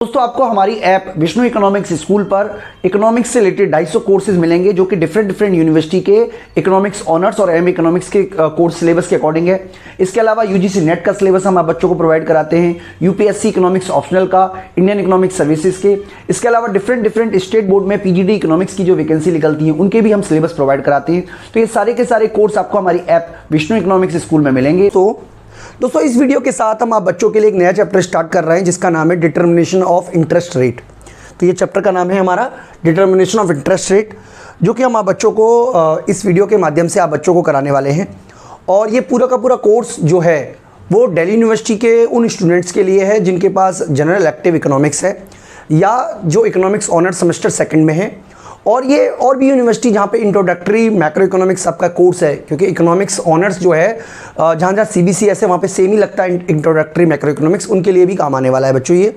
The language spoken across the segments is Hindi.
दोस्तों आपको हमारी ऐप विष्णु इकोनॉमिक्स स्कूल पर इकोनॉमिक्स से रिलेटेड 250 कोर्सेज मिलेंगे जो कि डिफरेंट यूनिवर्सिटी के इकोनॉमिक्स ऑनर्स और एम इकोनॉमिक्स के कोर्स सिलेबस के अकॉर्डिंग है। इसके अलावा यूजीसी नेट का सिलेबस हम आप बच्चों को प्रोवाइड कराते हैं, यूपीएससी इकोनॉमिक्स ऑप्शनल का, इंडियन इकोनॉमिक्स सर्विसेज के। इसके अलावा डिफरेंट स्टेट बोर्ड में पीजीडी इकोनॉमिक्स की जो वैकेंसी निकलती है उनके भी हम सिलेबस प्रोवाइड कराते हैं। तो ये सारे के सारे कोर्स आपको हमारी ऐप विष्णु इकोनॉमिक्स स्कूल में मिलेंगे। तो दोस्तों इस वीडियो के साथ हम आप बच्चों के लिए एक नया चैप्टर स्टार्ट कर रहे हैं जिसका नाम है डिटर्मिनेशन ऑफ इंटरेस्ट रेट। तो ये चैप्टर का नाम है हमारा डिटर्मिनेशन ऑफ इंटरेस्ट रेट, जो कि हम आप बच्चों को इस वीडियो के माध्यम से आप बच्चों को कराने वाले हैं। और ये पूरा का पूरा कोर्स जो है वो दिल्ली यूनिवर्सिटी के उन स्टूडेंट्स के लिए है जिनके पास जनरल इलेक्टिव इकोनॉमिक्स है या जो इकोनॉमिक्स ऑनर सेमेस्टर सेकंड में है। और ये और भी यूनिवर्सिटी जहाँ पे इंट्रोडक्टरी मैक्रो इकोनॉमिक्स आपका कोर्स है, क्योंकि इकोनॉमिक्स ऑनर्स जो है जहाँ सीबीसीएस है वहाँ पे सेम ही लगता है इंट्रोडक्टरी मैक्रो इकोनॉमिक्स, उनके लिए भी काम आने वाला है बच्चों ये।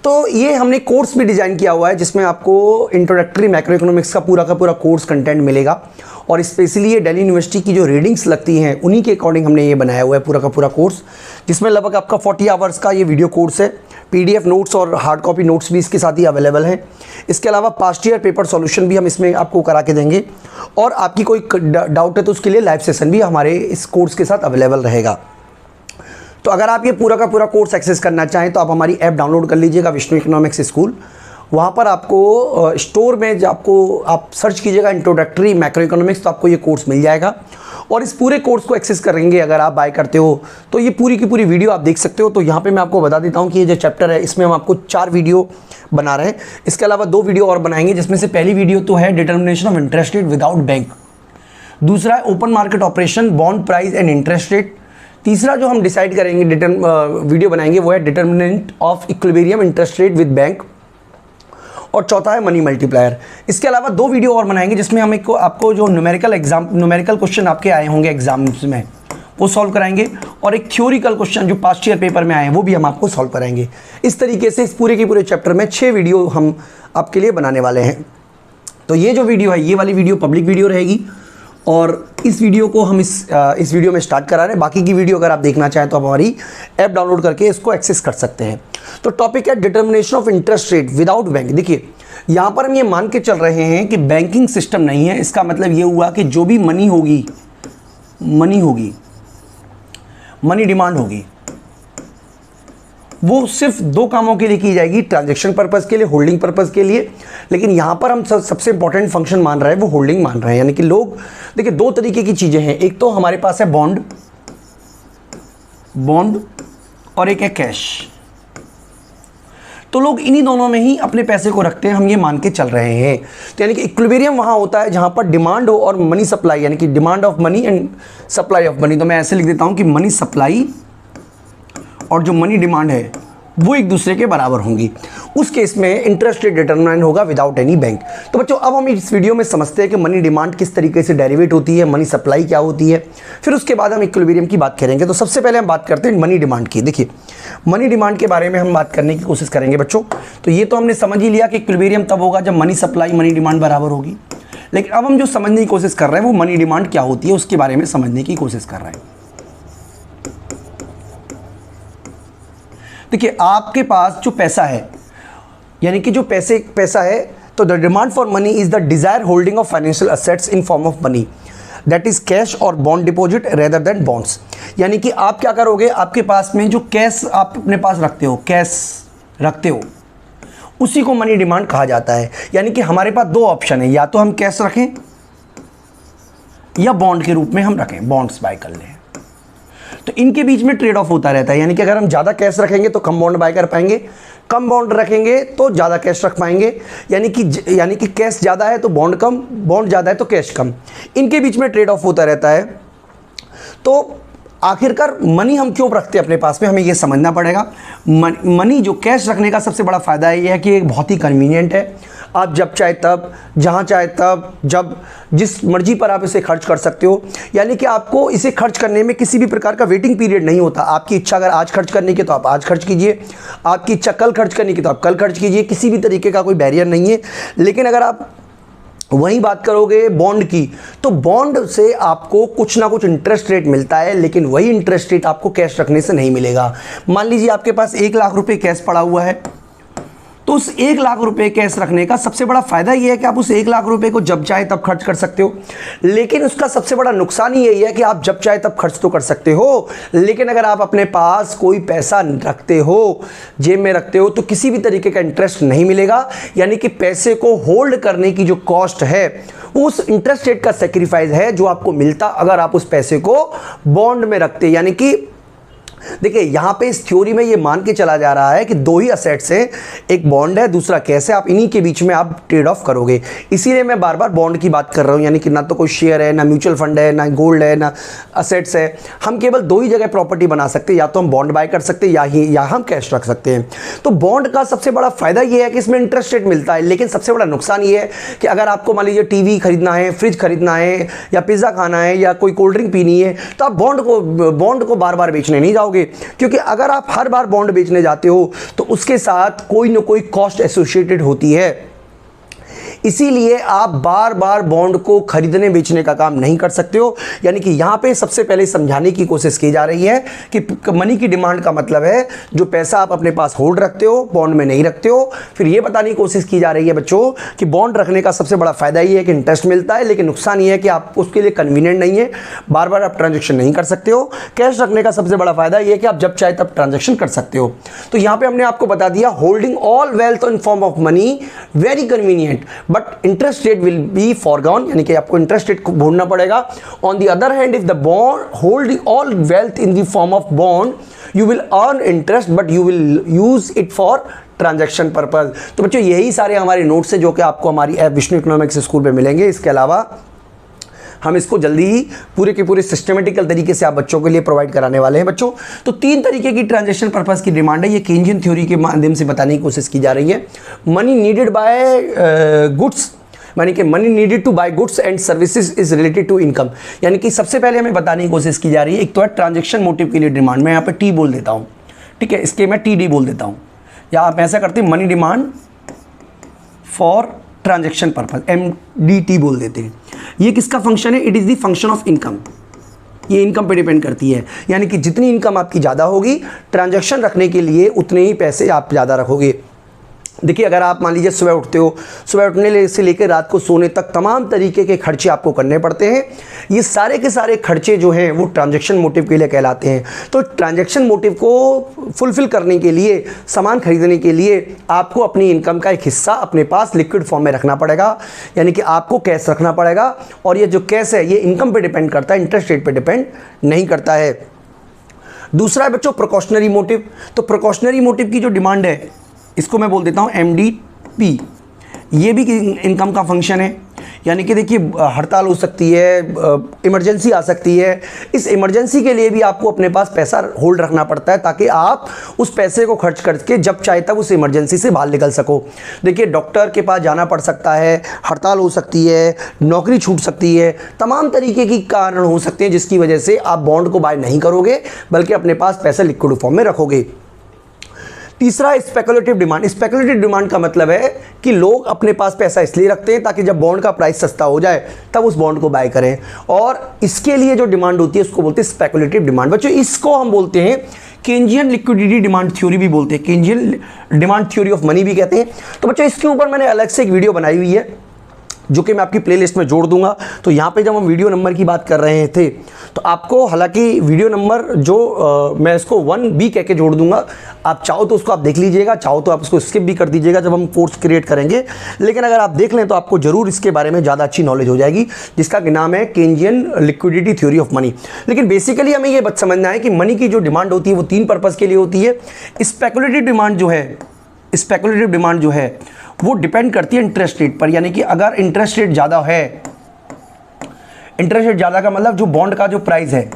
तो ये हमने कोर्स भी डिज़ाइन किया हुआ है जिसमें आपको इंट्रोडक्टरी मैक्रो इकोनॉमिक्स का पूरा कोर्स कंटेंट मिलेगा। और स्पेशली ये दिल्ली यूनिवर्सिटी की जो रीडिंग्स लगती हैं उन्हीं के अकॉर्डिंग हमने ये बनाया हुआ है पूरा का पूरा कोर्स, जिसमें लगभग आपका 40 आवर्स का ये वीडियो कोर्स है। पीडीएफ नोट्स और हार्ड कॉपी नोट्स भी इसके साथ ही अवेलेबल हैं। इसके अलावा पास्ट ईयर पेपर सॉल्यूशन भी हम इसमें आपको करा के देंगे, और आपकी कोई डाउट है तो उसके लिए लाइव सेशन भी हमारे इस कोर्स के साथ अवेलेबल रहेगा। तो अगर आप ये पूरा का पूरा कोर्स एक्सेस करना चाहें तो आप हमारी ऐप डाउनलोड कर लीजिएगा विष्णु इकोनॉमिक्स स्कूल। वहाँ पर आपको स्टोर में जो आप सर्च कीजिएगा इंट्रोडक्टरी मैक्रो इकोनॉमिक्स, तो आपको ये कोर्स मिल जाएगा। और इस पूरे कोर्स को एक्सेस करेंगे अगर आप बाय करते हो तो ये पूरी की पूरी वीडियो आप देख सकते हो। तो यहाँ पे मैं आपको बता देता हूँ कि ये जो चैप्टर है इसमें हम आपको 4 वीडियो बना रहे हैं। इसके अलावा 2 वीडियो और बनाएंगे, जिसमें से पहली वीडियो तो है determination of interest rate without bank, दूसरा है open market operation bond price and interest rate, तीसरा जो हम डिसाइड करेंगे वीडियो बनाएंगे वो है determinant of equilibrium interest rate with bank, और चौथा है मनी मल्टीप्लायर। इसके अलावा 2 वीडियो और बनाएंगे जिसमें हम आपको जो न्यूमेरिकल क्वेश्चन आपके आए होंगे एग्जाम्स में वो सॉल्व कराएंगे, और एक थ्योरिकल क्वेश्चन जो पास्ट ईयर पेपर में आए हैं वो भी हम आपको सॉल्व कराएंगे। इस तरीके से इस पूरे के पूरे चैप्टर में 6 वीडियो हम आपके लिए बनाने वाले हैं। तो ये जो वीडियो है ये वाली वीडियो पब्लिक वीडियो रहेगी, और इस वीडियो को हम इस वीडियो में स्टार्ट करा रहे हैं। बाकी की वीडियो अगर आप देखना चाहें तो आप हमारी ऐप डाउनलोड करके इसको एक्सेस कर सकते हैं। तो टॉपिक है determination of interest rate without bank. देखिए यहाँ पर हम ये मान के चल रहे हैं कि बैंकिंग सिस्टम नहीं है। इसका मतलब ये हुआ कि जो भी मनी डिमांड होगी वो सिर्फ 2 कामों के लिए की जाएगी, ट्रांजैक्शन पर्पस के लिए, होल्डिंग पर्पस के लिए। लेकिन यहाँ पर हम सबसे इंपॉर्टेंट फंक्शन मान रहे हैं वो होल्डिंग मान रहे हैं। यानी कि लोग देखिए 2 तरीके की चीज़ें हैं, एक तो हमारे पास है बॉन्ड और एक है कैश। तो लोग इन्हीं दोनों में ही अपने पैसे को रखते हैं, हम ये मान के चल रहे हैं। तो यानी कि इक्विलिब्रियम वहाँ होता है जहाँ पर डिमांड हो और मनी सप्लाई, यानी कि demand of money and supply of money. तो मैं ऐसे लिख देता हूँ कि मनी सप्लाई और जो मनी डिमांड है वो एक दूसरे के बराबर होंगी। उस केस में इंटरेस्ट रेट डिटरमाइन होगा विदाउट एनी बैंक। तो बच्चों अब हम इस वीडियो में समझते हैं कि मनी डिमांड किस तरीके से डेरिवेट होती है, मनी सप्लाई क्या होती है, फिर उसके बाद हम इक्विलिब्रियम की बात करेंगे। तो सबसे पहले हम बात करते हैं मनी डिमांड की। देखिए मनी डिमांड के बारे में हम बात करने की कोशिश करेंगे बच्चों। तो ये तो हमने समझ ही लिया कि इक्विलिब्रियम तब होगा जब मनी सप्लाई मनी डिमांड बराबर होगी। लेकिन अब हम जो समझने की कोशिश कर रहे हैं वो मनी डिमांड क्या होती है उसके बारे में समझने की कोशिश कर रहे हैं। देखिए आपके पास जो पैसा है, यानी कि जो पैसा है, तो the demand for money is the desire holding of financial assets in form of money, that is cash और bond deposit rather than bonds. यानी कि आप क्या करोगे, आपके पास में जो कैश आप अपने पास कैश रखते हो उसी को मनी डिमांड कहा जाता है। यानी कि हमारे पास 2 ऑप्शन है, या तो हम कैश रखें या बॉन्ड के रूप में हम रखें, बॉन्ड्स बाय कर लें। तो इनके बीच में ट्रेड ऑफ होता रहता है। यानी कि अगर हम ज़्यादा कैश रखेंगे तो कम बॉन्ड बाय कर पाएंगे, कम बॉन्ड रखेंगे तो ज़्यादा कैश रख पाएंगे। यानी कि कैश ज़्यादा है तो बॉन्ड कम, बॉन्ड ज़्यादा है तो कैश कम, इनके बीच में ट्रेड ऑफ होता रहता है। तो आखिरकार मनी हम क्यों रखते हैं अपने पास में, हमें ये समझना पड़ेगा। मनी जो कैश रखने का सबसे बड़ा फ़ायदा ये है कि एक बहुत ही कन्वीनियंट है। आप जब चाहे तब, जहाँ चाहे तब, जब जिस मर्जी पर आप इसे खर्च कर सकते हो। यानी कि आपको इसे खर्च करने में किसी भी प्रकार का वेटिंग पीरियड नहीं होता। आपकी इच्छा अगर आज खर्च करने की तो आप आज खर्च कीजिए, आपकी इच्छा कल खर्च करने की तो आप कल खर्च कीजिए, किसी भी तरीके का कोई बैरियर नहीं है। लेकिन अगर आप वहीं बात करोगे बॉन्ड की, तो बॉन्ड से आपको कुछ ना कुछ इंटरेस्ट रेट मिलता है, लेकिन वही इंटरेस्ट रेट आपको कैश रखने से नहीं मिलेगा। मान लीजिए आपके पास 1 लाख रुपए कैश पड़ा हुआ है, तो उस 1 लाख रुपए कैश रखने का सबसे बड़ा फायदा यह है कि आप उस 1 लाख रुपए को जब चाहे तब खर्च कर सकते हो। लेकिन उसका सबसे बड़ा नुकसान यही है कि आप जब चाहे तब खर्च तो कर सकते हो, लेकिन अगर आप अपने पास कोई पैसा रखते हो, जेब में रखते हो, तो किसी भी तरीके का इंटरेस्ट नहीं मिलेगा। यानी कि पैसे को होल्ड करने की जो कॉस्ट है, उस इंटरेस्ट रेट का सेक्रीफाइस है जो आपको मिलता अगर आप उस पैसे को बॉन्ड में रखते। यानी कि देखिए यहां पे इस थ्योरी में ये मान के चला जा रहा है कि 2 ही असेट्स हैं, एक बॉन्ड है, दूसरा कैश है, आप इन्हीं के बीच में आप ट्रेड ऑफ करोगे। इसीलिए मैं बार बार बॉन्ड की बात कर रहा हूं, यानी कि ना तो कोई शेयर है, ना म्यूचुअल फंड है, ना गोल्ड है, ना असेट्स है। हम केवल 2 ही जगह प्रॉपर्टी बना सकते हैं, या तो हम बॉन्ड बाय कर सकते हैं या हम कैश रख सकते हैं। तो बॉन्ड का सबसे बड़ा फायदा यह है कि इसमें इंटरेस्ट रेट मिलता है, लेकिन सबसे बड़ा नुकसान ये है कि अगर आपको मान लीजिए टीवी खरीदना है, फ्रिज खरीदना है, या पिज्जा खाना है, या कोई कोल्ड ड्रिंक पीनी है, तो आप बॉन्ड को बार बार बेचने नहीं जाओगे, क्योंकि अगर आप हर बार बॉन्ड बेचने जाते हो तो उसके साथ कोई ना कोई कॉस्ट एसोसिएटेड होती है। इसीलिए आप बार बार बॉन्ड को खरीदने बेचने का काम नहीं कर सकते हो। यानी कि यहां पे सबसे पहले समझाने की कोशिश की जा रही है कि मनी की डिमांड का मतलब है जो पैसा आप अपने पास होल्ड रखते हो, बॉन्ड में नहीं रखते हो। फिर यह बताने की कोशिश की जा रही है बच्चों कि बॉन्ड रखने का सबसे बड़ा फायदा यह है कि इंटरेस्ट मिलता है, लेकिन नुकसान यह है कि आप उसके लिए कन्वीनियंट नहीं है, बार बार आप ट्रांजेक्शन नहीं कर सकते हो। कैश रखने का सबसे बड़ा फायदा यह है कि आप जब चाहे तब ट्रांजेक्शन कर सकते हो। तो यहां पर हमने आपको बता दिया, holding all wealth in form of money very convenient, but interest rate will be foregone, यानी कि आपको इंटरेस्ट रेट को भोगना पड़ेगा। On the other hand, if the bond hold all wealth in the form of bond, you will earn interest but you will use it for transaction purpose. तो बच्चों यही सारे हमारे नोट्स हैं जो कि आपको हमारी ऐप विष्णु इकोनॉमिक्स स्कूल पे मिलेंगे। इसके अलावा हम इसको जल्दी ही पूरे के पूरे सिस्टमेटिकल तरीके से आप बच्चों के लिए प्रोवाइड कराने वाले हैं बच्चों। तो 3 तरीके की ट्रांजैक्शन पर्पस की डिमांड है, ये केन्जियन थ्योरी के माध्यम से बताने की कोशिश की जा रही है। मनी नीडेड बाय गुड्स, यानी कि money needed to buy goods and services is related to income. यानी कि सबसे पहले हमें बताने की कोशिश की जा रही है, एक तो है ट्रांजैक्शन मोटिव के लिए डिमांड, मैं यहाँ पे टी बोल देता हूँ, ठीक है, इसके मैं टी बोल देता हूँ, या आप ऐसा करते हैं money demand for transaction purpose, MDT बोल देते हैं। ये किसका फंक्शन है? It is the function of income, ये इनकम पे डिपेंड करती है। यानी कि जितनी इनकम आपकी ज़्यादा होगी, ट्रांजैक्शन रखने के लिए उतने ही पैसे आप ज़्यादा रखोगे। देखिए अगर आप मान लीजिए सुबह उठते हो, सुबह उठने से लेकर रात को सोने तक तमाम तरीके के खर्चे आपको करने पड़ते हैं। ये सारे के सारे खर्चे जो हैं वो ट्रांजैक्शन मोटिव के लिए कहलाते हैं। तो ट्रांजैक्शन मोटिव को फुलफिल करने के लिए, सामान खरीदने के लिए आपको अपनी इनकम का एक हिस्सा अपने पास लिक्विड फॉर्म में रखना पड़ेगा, यानी कि आपको कैश रखना पड़ेगा। और ये जो कैश है ये इनकम पर डिपेंड करता है, इंटरेस्ट रेट पर डिपेंड नहीं करता है। दूसरा है बच्चों प्रिकॉशनरी मोटिव। तो प्रिकॉशनरी मोटिव की जो डिमांड है इसको मैं बोल देता हूँ MDP। ये भी इनकम का फंक्शन है। यानी कि देखिए हड़ताल हो सकती है, इमरजेंसी आ सकती है, इस इमरजेंसी के लिए भी आपको अपने पास पैसा होल्ड रखना पड़ता है ताकि आप उस पैसे को खर्च करके जब चाहे तब उस इमरजेंसी से बाहर निकल सको। देखिए डॉक्टर के पास जाना पड़ सकता है, हड़ताल हो सकती है, नौकरी छूट सकती है, तमाम तरीके की कारण हो सकते हैं जिसकी वजह से आप बॉन्ड को बाय नहीं करोगे बल्कि अपने पास पैसा लिक्विड फॉर्म में रखोगे। तीसरा स्पेकुलेटिव डिमांड। स्पेकुलेटिव डिमांड का मतलब है कि लोग अपने पास पैसा इसलिए रखते हैं ताकि जब बॉन्ड का प्राइस सस्ता हो जाए तब उस बॉन्ड को बाय करें, और इसके लिए जो डिमांड होती है उसको बोलते हैं स्पेकुलेटिव डिमांड। बच्चों इसको हम बोलते हैं केन्जियन लिक्विडिटी डिमांड थ्योरी भी बोलते हैं, Keynesian demand theory of money भी कहते हैं। तो बच्चों इसके ऊपर मैंने अलग से एक वीडियो बनाई हुई है जो कि मैं आपकी प्लेलिस्ट में जोड़ दूंगा। तो यहाँ पे जब हम वीडियो नंबर की बात कर रहे थे तो आपको हालांकि वीडियो नंबर जो मैं इसको 1B कह के जोड़ दूंगा, आप चाहो तो उसको आप देख लीजिएगा, चाहो तो आप उसको स्किप भी कर दीजिएगा जब हम कोर्स क्रिएट करेंगे। लेकिन अगर आप देख लें तो आपको जरूर इसके बारे में ज़्यादा अच्छी नॉलेज हो जाएगी, जिसका नाम है Keynesian liquidity theory of money. लेकिन बेसिकली हमें ये बात समझना है कि मनी की जो डिमांड होती है वो 3 पर्पज़ के लिए होती है। स्पेकुलेटिव डिमांड जो है वो डिपेंड करती है इंटरेस्ट रेट पर। यानी कि अगर इंटरेस्ट रेट ज़्यादा है, इंटरेस्ट रेट ज़्यादा का मतलब जो बॉन्ड का जो प्राइस है,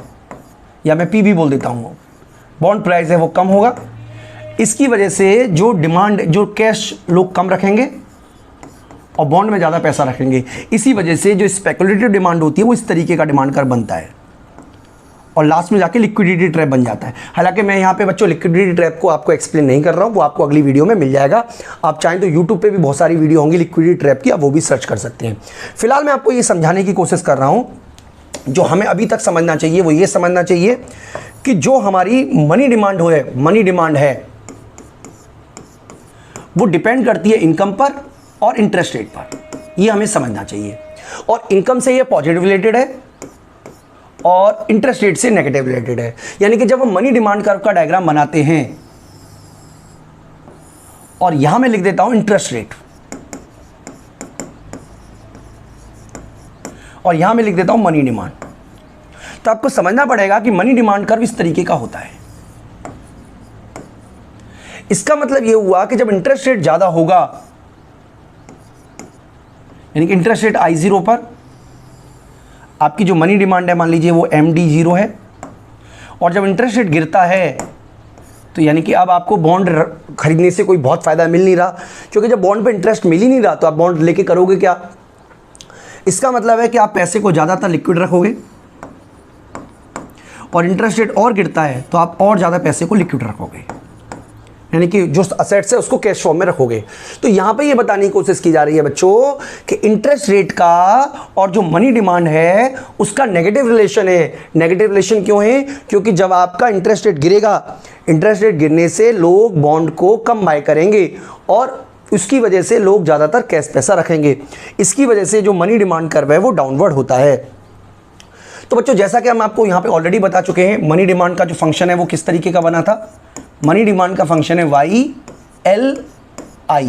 या मैं PB बोल देता हूँ, बॉन्ड प्राइस है वो कम होगा। इसकी वजह से जो डिमांड, जो कैश लोग कम रखेंगे और बॉन्ड में ज़्यादा पैसा रखेंगे। इसी वजह से जो स्पेकुलेटिव डिमांड होती है वो इस तरीके का डिमांड कर बनता है। और लास्ट में जाके लिक्विडिटी ट्रैप बन जाता है। हालांकि मैं यहाँ पे बच्चों लिक्विडिटी ट्रैप को आपको एक्सप्लेन नहीं कर रहा हूँ, वो आपको अगली वीडियो में मिल जाएगा। आप चाहें तो यूट्यूब पे भी बहुत सारी वीडियो होंगी लिक्विडिटी ट्रैप की, आप वो भी सर्च कर सकते हैं। फिलहाल मैं आपको ये समझाने की कोशिश कर रहा हूँ, जो हमें अभी तक समझना चाहिए वो ये समझना चाहिए कि जो हमारी मनी डिमांड है वो डिपेंड करती है इनकम पर और इंटरेस्ट रेट पर, ये हमें समझना चाहिए। और इनकम से ये पॉजिटिव रिलेटेड है और इंटरेस्ट रेट से नेगेटिव रिलेटेड है। यानी कि जब हम मनी डिमांड कर्व का डायग्राम बनाते हैं और यहां मैं लिख देता हूं इंटरेस्ट रेट और यहां मैं लिख देता हूं मनी डिमांड, तो आपको समझना पड़ेगा कि मनी डिमांड कर्व इस तरीके का होता है। इसका मतलब यह हुआ कि जब इंटरेस्ट रेट ज्यादा होगा, यानी कि इंटरेस्ट रेट I0 पर आपकी जो मनी डिमांड है मान लीजिए वो MD0 है, और जब इंटरेस्ट रेट गिरता है तो यानी कि अब आपको बॉन्ड खरीदने से कोई बहुत फ़ायदा मिल नहीं रहा, क्योंकि जब बॉन्ड पे इंटरेस्ट मिल ही नहीं रहा तो आप बॉन्ड लेके करोगे क्या। इसका मतलब है कि आप पैसे को ज़्यादातर लिक्विड रखोगे, और इंटरेस्ट रेट और गिरता है तो आप और ज़्यादा पैसे को लिक्विड रखोगे, यानी कि जो असेट्स है उसको कैश फॉर्म में रखोगे। तो यहाँ पे ये बताने की कोशिश की जा रही है बच्चों कि इंटरेस्ट रेट का और जो मनी डिमांड है उसका नेगेटिव रिलेशन है। नेगेटिव रिलेशन क्यों है? क्योंकि जब आपका इंटरेस्ट रेट गिरेगा, इंटरेस्ट रेट गिरने से लोग बॉन्ड को कम बाय करेंगे और उसकी वजह से लोग ज़्यादातर कैश पैसा रखेंगे। इसकी वजह से जो मनी डिमांड कर्व है वो डाउनवर्ड होता है। तो बच्चों जैसा कि हम आपको यहाँ पे ऑलरेडी बता चुके हैं, मनी डिमांड का जो फंक्शन है वो किस तरीके का बना था। मनी डिमांड का फंक्शन है YLI।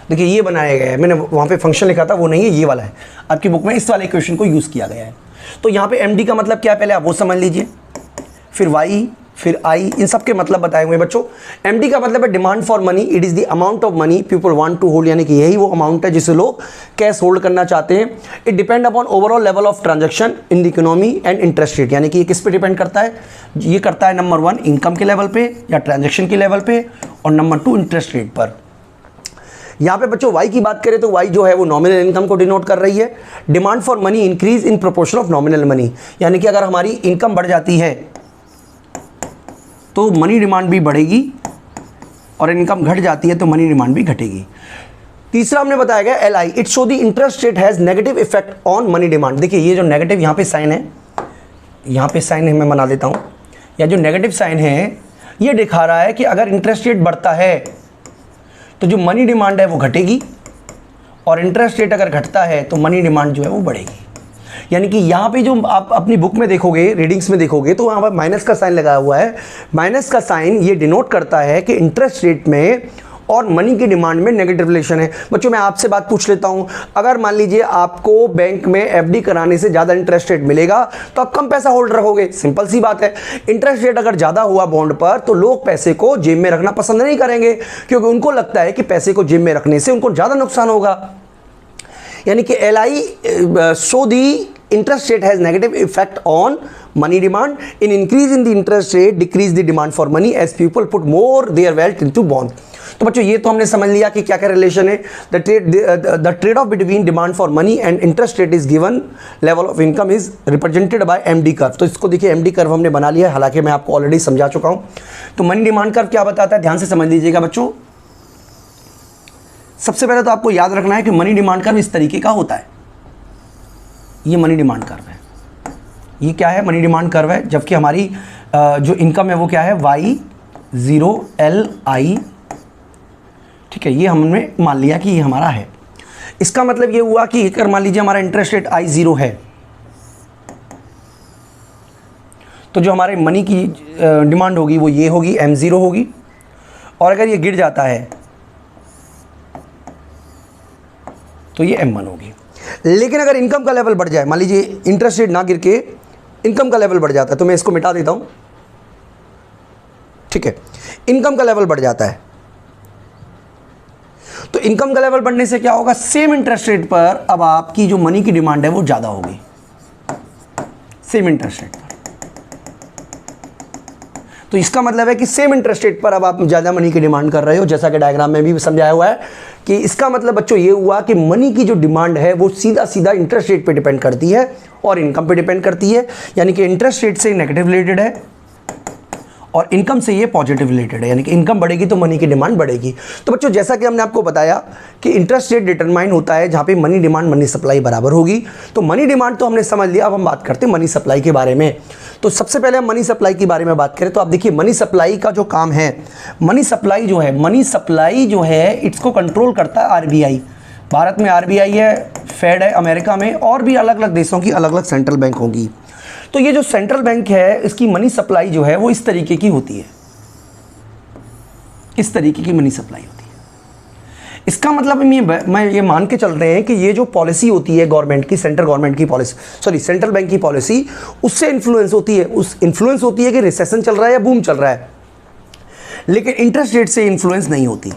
देखिए ये बनाया गया है, मैंने वहाँ पे फंक्शन लिखा था वो नहीं है, ये वाला है। आपकी बुक में इस वाले इक्वेशन को यूज़ किया गया है। तो यहाँ पे MD का मतलब क्या है पहले आप वो समझ लीजिए, फिर Y, फिर I, इन सब के मतलब बताए हुए बच्चों। MD का मतलब है demand for money, it is the amount of money people want to hold, यानी कि यही वो अमाउंट है जिसे लोग कैश होल्ड करना चाहते हैं। It depend upon overall level of transaction in the economy and interest rate, यानी कि ये किस पे डिपेंड करता है? ये करता है नंबर 1 इनकम के लेवल पे या ट्रांजेक्शन के लेवल पे, और नंबर 2 इंटरेस्ट रेट पर। यहाँ पे बच्चों Y की बात करें तो Y जो है वो नॉमिनल इनकम को डिनोट कर रही है। Demand for money increase in proportion of nominal money, यानी कि अगर हमारी इनकम बढ़ जाती है तो मनी डिमांड भी बढ़ेगी, और इनकम घट जाती है तो मनी डिमांड भी घटेगी। तीसरा हमने बताया गया LI, it show the interest rate has negative effect on money demand. देखिए ये जो नेगेटिव यहाँ पे साइन है, यहाँ पे साइन है मैं बना देता हूँ, या जो नेगेटिव साइन है ये दिखा रहा है कि अगर इंटरेस्ट रेट बढ़ता है तो जो मनी डिमांड है वो घटेगी, और इंटरेस्ट रेट अगर घटता है तो मनी डिमांड जो है वो बढ़ेगी। यानी कि यहाँ पे जो आप अपनी बुक में देखोगे, रीडिंग्स में देखोगे, तो वहाँ पर माइनस का साइन लगा हुआ है। माइनस का साइन ये डिनोट करता है कि इंटरेस्ट रेट में और मनी की डिमांड में नेगेटिव रिलेशन है। बच्चों मैं आपसे बात पूछ लेता हूँ, अगर मान लीजिए आपको बैंक में FD कराने से ज़्यादा इंटरेस्ट रेट मिलेगा तो आप कम पैसा होल्ड रखोगे, सिंपल सी बात है। इंटरेस्ट रेट अगर ज़्यादा हुआ बॉन्ड पर तो लोग पैसे को जेब में रखना पसंद नहीं करेंगे, क्योंकि उनको लगता है कि पैसे को जेब में रखने से उनको ज़्यादा नुकसान होगा। यानी कि LI show the interest rate has negative effect on money demand. In increase in the interest rate decrease the demand for money as people put more their wealth into bond. तो बच्चों ये तो हमने समझ लिया कि क्या क्या रिलेशन है। The trade off between demand for money and interest rate is given level of income is represented by MD curve. तो इसको देखिए MD कर्व हमने बना लिया है, हालांकि मैं आपको ऑलरेडी समझा चुका हूँ। तो मनी डिमांड कर्व क्या बताता है, ध्यान से समझ लीजिएगा बच्चों। सबसे पहले तो आपको याद रखना है कि मनी डिमांड कर्व इस तरीके का होता है। ये मनी डिमांड कर्व है, ये क्या है? मनी डिमांड कर्व है, जबकि हमारी जो इनकम है वो क्या है? Y0LI। ठीक है, ये हमने मान लिया कि ये हमारा है। इसका मतलब ये हुआ कि अगर मान लीजिए हमारा इंटरेस्ट रेट I0 है तो जो हमारे मनी की डिमांड होगी वो ये होगी, M0 होगी, और अगर ये गिर जाता है तो ये M1 होगी। लेकिन अगर इनकम का लेवल बढ़ जाए, मान लीजिए इंटरेस्ट रेट ना गिर के इनकम का लेवल बढ़ जाता है, तो मैं इसको मिटा देता हूं। ठीक है, इनकम का लेवल बढ़ जाता है तो इनकम का लेवल बढ़ने से क्या होगा? सेम इंटरेस्ट रेट पर अब आपकी जो मनी की डिमांड है वो ज़्यादा होगी, सेम इंटरेस्ट रेट पर। तो इसका मतलब है कि सेम इंटरेस्ट रेट पर अब आप ज़्यादा मनी की डिमांड कर रहे हो, जैसा कि डायग्राम में भी समझाया हुआ है कि इसका मतलब बच्चों ये हुआ कि मनी की जो डिमांड है वो सीधा सीधा इंटरेस्ट रेट पे डिपेंड करती है और इनकम पे डिपेंड करती है, यानी कि इंटरेस्ट रेट से नेगेटिव रिलेटेड है और इनकम से ये पॉजिटिव रिलेटेड है, यानी कि इनकम बढ़ेगी तो मनी की डिमांड बढ़ेगी। तो बच्चों जैसा कि हमने आपको बताया कि इंटरेस्ट रेट डिटरमाइन होता है जहाँ पे मनी डिमांड मनी सप्लाई बराबर होगी। तो मनी डिमांड तो हमने समझ लिया, अब हम बात करते हैं मनी सप्लाई के बारे में। तो सबसे पहले हम मनी सप्लाई के बारे में बात करें तो आप देखिए मनी सप्लाई का जो काम है, मनी सप्लाई जो है इसको कंट्रोल करता है आरबीआई। भारत में आरबीआई है, फेड है, अमेरिका में और भी अलग अलग देशों की अलग अलग सेंट्रल बैंक होंगी। तो ये जो सेंट्रल बैंक है इसकी मनी सप्लाई जो है वो इस तरीके की होती है, इस तरीके की मनी सप्लाई होती है। इसका मतलब मैं ये मान के चल रहे हैं कि ये जो पॉलिसी होती है गवर्नमेंट की, सेंट्रल गवर्नमेंट की पॉलिसी, सेंट्रल बैंक की पॉलिसी, उससे इन्फ्लुएंस होती है, इन्फ्लुएंस होती है कि रिसेशन चल रहा है या बूम चल रहा है, लेकिन इंटरेस्ट रेट से इन्फ्लुएंस नहीं होती।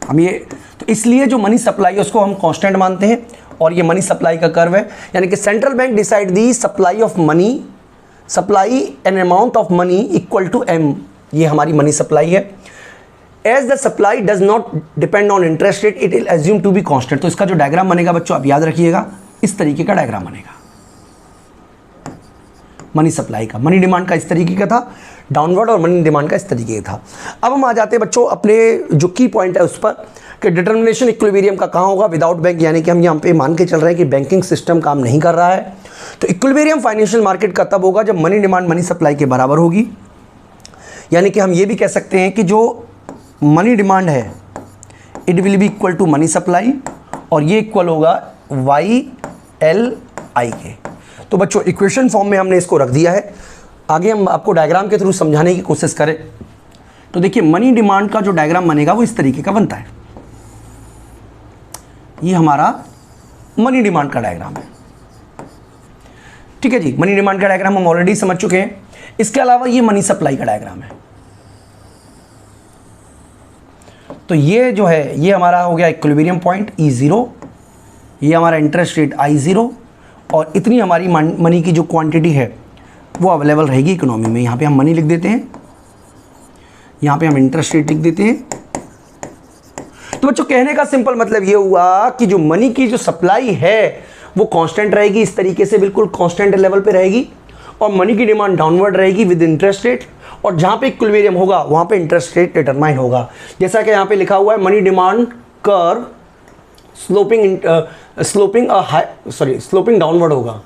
हम ये तो इसलिए जो मनी सप्लाई है उसको हम कांस्टेंट मानते हैं और ये मनी सप्लाई का कर्व है, यानी कि central bank decide the supply of money, supply an amount of money equal to M, ये हमारी मनी सप्लाई है। As the supply does not depend on interest rate it will assume to be constant. तो इसका जो डायग्राम बनेगा बच्चों आप याद रखिएगा, इस तरीके का डायग्राम बनेगा मनी सप्लाई का। मनी डिमांड का इस तरीके का था डाउनवर्ड और मनी डिमांड का इस तरीके का था। अब हम आ जाते हैं बच्चों अपने जो की पॉइंट है उस पर कि डिटर्मिनेशन इक्विलिब्रियम का कहाँ होगा, विदाउट बैंक, यानी कि हम यहाँ पे मान के चल रहे हैं कि बैंकिंग सिस्टम काम नहीं कर रहा है। तो इक्विलिब्रियम फाइनेंशियल मार्केट का तब होगा जब मनी डिमांड मनी सप्लाई के बराबर होगी, यानी कि हम ये भी कह सकते हैं कि जो मनी डिमांड है it will be equal to money supply और ये इक्वल होगा YLI के। तो बच्चों इक्वेशन फॉर्म में हमने इसको रख दिया है। आगे हम आपको डायग्राम के थ्रू समझाने की कोशिश करें तो देखिए मनी डिमांड का जो डायग्राम बनेगा वो इस तरीके का बनता है। ये हमारा मनी डिमांड का डायग्राम है, ठीक है जी। मनी डिमांड का डायग्राम हम ऑलरेडी समझ चुके हैं। इसके अलावा ये मनी सप्लाई का डायग्राम है। तो ये जो है ये हमारा हो गया इक्विलिब्रियम पॉइंट E0, ये हमारा इंटरेस्ट रेट I0 और इतनी हमारी मनी की जो क्वांटिटी है वो अवेलेबल रहेगी इकोनॉमी में। यहाँ पे हम मनी लिख देते हैं, यहाँ पे हम इंटरेस्ट रेट लिख देते हैं। तो बच्चों कहने का सिंपल मतलब ये हुआ कि जो मनी की जो सप्लाई है वो कांस्टेंट रहेगी, इस तरीके से बिल्कुल कांस्टेंट लेवल पे रहेगी और मनी की डिमांड डाउनवर्ड रहेगी विद इंटरेस्ट रेट, और जहाँ पे इक्विलिब्रियम होगा वहाँ पे इंटरेस्ट रेट डिटरमाइन होगा। जैसा कि यहाँ पे लिखा हुआ है money demand curve sloping downward होगा,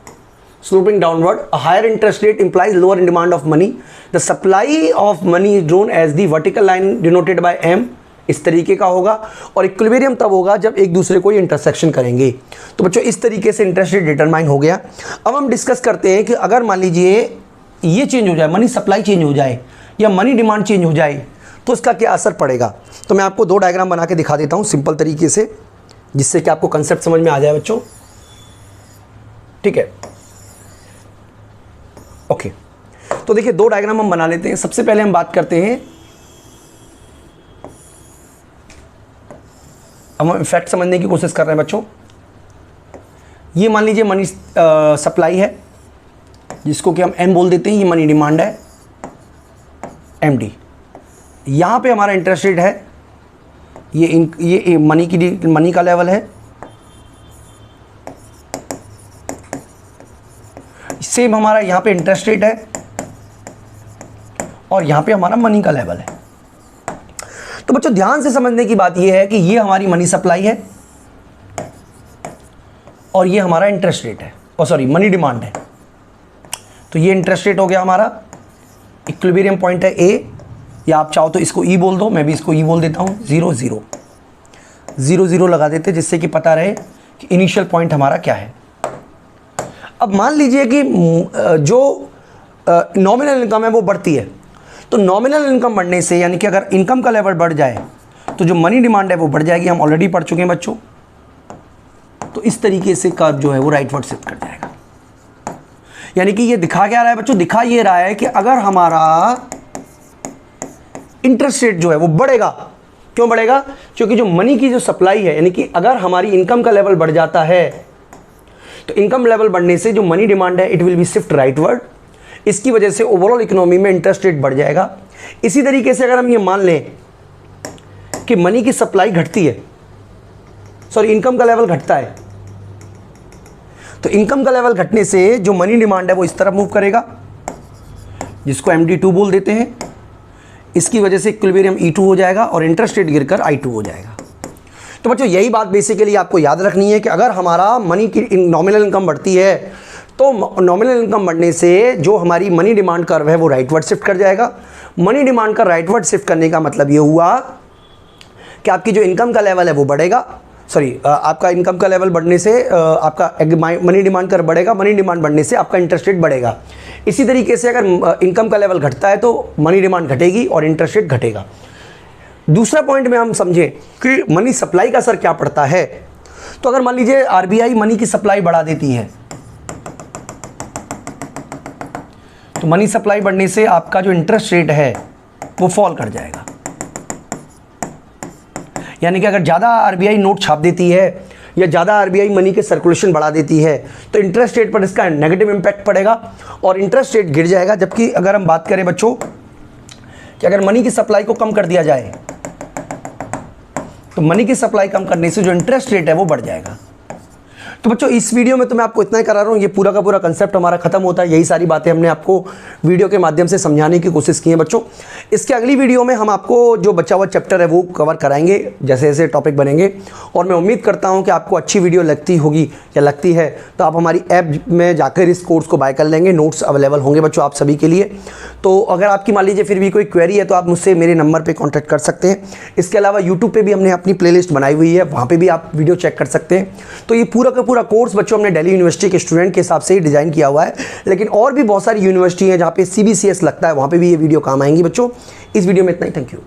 sloping downward. A higher interest rate implies lower demand of money. The supply of money is drawn as the vertical line denoted by M. इस तरीके का होगा और इक्विलिब्रियम तब होगा जब एक दूसरे को इंटरसेक्शन करेंगे। तो बच्चों इस तरीके से इंटरेस्ट रेट डिटरमाइन हो गया। अब हम डिस्कस करते हैं कि अगर मान लीजिए ये चेंज हो जाए, मनी सप्लाई चेंज हो जाए या मनी डिमांड चेंज हो जाए तो इसका क्या असर पड़ेगा। तो मैं आपको दो डायग्राम बना के दिखा देता हूँ सिंपल तरीके से, जिससे कि आपको कंसेप्ट समझ में आ जाए बच्चों, ठीक है। ओके तो देखिए दो डायग्राम हम बना लेते हैं। सबसे पहले हम बात करते हैं, हम इफेक्ट समझने की कोशिश कर रहे हैं बच्चों। ये मान लीजिए मनी सप्लाई है जिसको कि हम M बोल देते हैं, ये मनी डिमांड है MD। यहाँ पे हमारा इंटरेस्ट रेट है, ये मनी का लेवल है, सेम हमारा यहाँ पे इंटरेस्ट रेट है और यहाँ पे हमारा मनी का लेवल है। तो बच्चों ध्यान से समझने की बात यह है कि ये हमारी मनी सप्लाई है और ये हमारा इंटरेस्ट रेट है, और सॉरी मनी डिमांड है। तो ये इंटरेस्ट रेट हो गया हमारा, इक्विलिब्रियम पॉइंट है A, या आप चाहो तो इसको E बोल दो, मैं भी इसको E बोल देता हूँ। 0 0 0 0 लगा देते जिससे कि पता रहे कि इनिशियल पॉइंट हमारा क्या है। अब मान लीजिए कि जो नॉमिनल इनकम है वो बढ़ती है, तो नॉमिनल इनकम बढ़ने से यानी कि अगर इनकम का लेवल बढ़ जाए तो जो मनी डिमांड है वो बढ़ जाएगी। हम ऑलरेडी पढ़ चुके हैं बच्चों। तो इस तरीके से कर्व जो है वो राइटवर्ड शिफ्ट कर जाएगा। यानी कि ये दिखा क्या रहा है बच्चों, दिखा ये रहा है कि अगर हमारा इंटरेस्ट रेट जो है वो बढ़ेगा, क्यों बढ़ेगा, क्योंकि जो मनी की जो सप्लाई है, यानी कि अगर हमारी इनकम का लेवल बढ़ जाता है तो इनकम लेवल बढ़ने से जो मनी डिमांड है it will B shift rightward, इसकी वजह से ओवरऑल इकोनॉमी में इंटरेस्ट रेट बढ़ जाएगा। इसी तरीके से अगर हम ये मान लें कि मनी की सप्लाई घटती है, सॉरी इनकम का लेवल घटता है, तो इनकम का लेवल घटने से जो मनी डिमांड है वो इस तरफ मूव करेगा, जिसको MD2 बोल देते हैं। इसकी वजह से इक्विलिब्रियम E2 हो जाएगा और इंटरेस्ट रेट गिरकर I2 हो जाएगा। तो बच्चों यही बात बेसिकली आपको याद रखनी है कि अगर हमारा मनी की नॉमिनल इनकम बढ़ती है तो नॉमिनल इनकम बढ़ने से जो हमारी मनी डिमांड कर्व है वो राइटवर्ड शिफ्ट कर जाएगा। मनी डिमांड का राइटवर्ड शिफ्ट करने का मतलब ये हुआ कि आपकी जो इनकम का लेवल है वो बढ़ेगा, सॉरी आपका इनकम का लेवल बढ़ने से आपका मनी डिमांड कर्व बढ़ेगा, मनी डिमांड बढ़ने से आपका इंटरेस्ट रेट बढ़ेगा। इसी तरीके से अगर इनकम का लेवल घटता है तो मनी डिमांड घटेगी और इंटरेस्ट रेट घटेगा। दूसरा पॉइंट में हम समझें कि मनी सप्लाई का असर क्या पड़ता है। तो अगर मान लीजिए RBI मनी की सप्लाई बढ़ा देती है तो मनी सप्लाई बढ़ने से आपका जो इंटरेस्ट रेट है वो फॉल कर जाएगा। यानी कि अगर ज़्यादा RBI नोट छाप देती है या ज़्यादा RBI मनी के सर्कुलेशन बढ़ा देती है तो इंटरेस्ट रेट पर इसका नेगेटिव इम्पैक्ट पड़ेगा और इंटरेस्ट रेट गिर जाएगा। जबकि अगर हम बात करें बच्चों कि अगर मनी की सप्लाई को कम कर दिया जाए तो मनी की सप्लाई कम करने से जो इंटरेस्ट रेट है वो बढ़ जाएगा। तो बच्चों इस वीडियो में तो मैं आपको इतना ही करा रहा हूँ, ये पूरा का पूरा कंसेप्ट हमारा खत्म होता है। यही सारी बातें हमने आपको वीडियो के माध्यम से समझाने की कोशिश की है बच्चों। इसके अगली वीडियो में हम आपको जो बचा हुआ चैप्टर है वो कवर कराएंगे जैसे जैसे टॉपिक बनेंगे। और मैं उम्मीद करता हूँ कि आपको अच्छी वीडियो लगती होगी या लगती है तो आप हमारी ऐप में जाकर इस कोर्स को बाय कर लेंगे। नोट्स अवेलेबल होंगे बच्चों आप सभी के लिए। तो अगर आपकी मान लीजिए फिर भी कोई क्वेरी है तो आप मुझसे मेरे नंबर पर कॉन्टैक्ट कर सकते हैं। इसके अलावा यूट्यूब पर भी हमने अपनी प्लेलिस्ट बनाई हुई है, वहाँ पर भी आप वीडियो चेक कर सकते हैं। तो ये पूरा का पूरा कोर्स बच्चों हमने दिल्ली यूनिवर्सिटी के स्टूडेंट के हिसाब से ही डिज़ाइन किया हुआ है, लेकिन और भी बहुत सारी यूनिवर्सिटी हैं जहाँ पे CBCS लगता है, वहाँ पे भी ये वीडियो काम आएंगी बच्चों। इस वीडियो में इतना ही, थैंक यू।